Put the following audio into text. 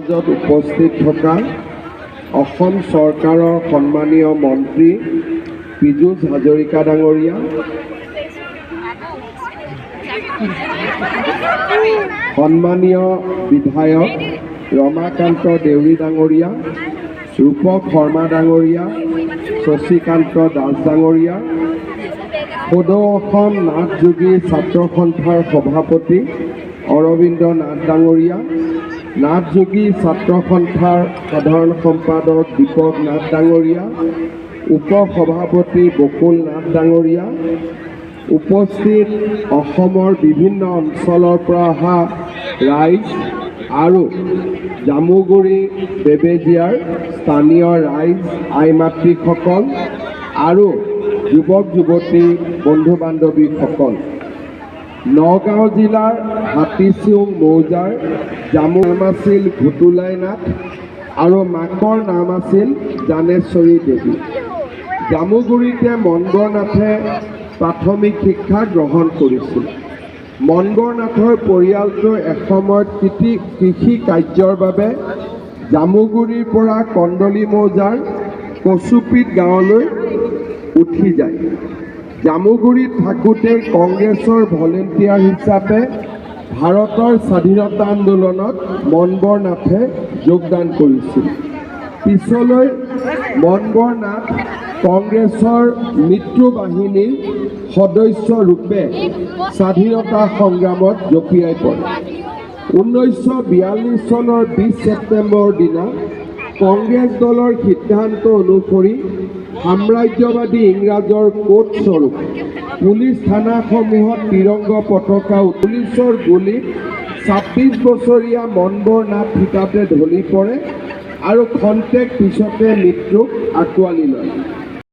মাজত উপস্থিত থকা অসম চৰকাৰৰ সন্মানীয় মন্ত্ৰী পীযুষ হাজৰিকা ডাঙৰীয়া, সন্মানীয় বিধায়ক ৰমাকান্ত দেউৰী ডাঙৰীয়া, ৰূপক শৰ্মা ডাঙৰীয়া, শশীকান্ত দাস ডাঙৰীয়া, সদৌ অসম নাথ যোগী ছাত্ৰ সন্থাৰ সভাপতি অৰবিন্দ নাথ ডাঙৰীয়া, নাথ যোগী ছাত্ৰ সন্থাৰ সাধাৰণ সম্পাদক দীপক নাথ ডাঙৰীয়া, উপ সভাপতি বকুল নাথ ডাঙৰীয়া, উপস্থিত অসমৰ বিভিন্ন অঞ্চলৰ পৰা অহা ৰাইজ আৰু জামুগুৰি বেবেজীয়াৰ স্থানীয় ৰাইজ, আই মাতৃসকল আৰু যুৱক যুৱতী বন্ধু বান্ধৱীসকল, নগাঁও জিলাৰ হাতীচিউং মৌজাৰ জামু নাম আছিল ভুতুলাই নাথ আৰু মাকৰ নাম আছিল জানেশ্বৰী দেৱী। জামুগুৰিতে মনবৰ নাথে প্ৰাথমিক শিক্ষা গ্ৰহণ কৰিছিল। মনবৰ নাথৰ পৰিয়ালটো এসময়ত কৃষি কাৰ্যৰ বাবে জামুগুৰিৰ পৰা কন্দলি মৌজাৰ কচুপিত গাঁৱলৈ উঠি যায়। জামুগুৰিত থাকোঁতে কংগ্ৰেছৰ ভলেণ্টিয়াৰ হিচাপে ভাৰতৰ স্বাধীনতা আন্দোলনত মনবৰ নাথে যোগদান কৰিছিল। পিছলৈ মনবৰ নাথ কংগ্ৰেছৰ মিত্ৰ বাহিনীৰ সদস্য ৰূপে স্বাধীনতা সংগ্ৰামত জঁপিয়াই পৰে। 1942 চনৰ 20 ছেপ্টেম্বৰৰ দিনা কংগ্ৰেছ দলৰ সিদ্ধান্ত অনুসৰি সাম্ৰাজ্যবাদী ইংৰাজৰ কোড স্বৰূপ পুলিচ থানাসমূহত তিৰংগ পতাকা পুলিচৰ গুলীত 26 বছৰীয়া মনবৰ নাথ থিতাতে ঢলি পৰে আৰু খন্তেক পিছতে মৃত্যুক আঁকোৱালি লয়।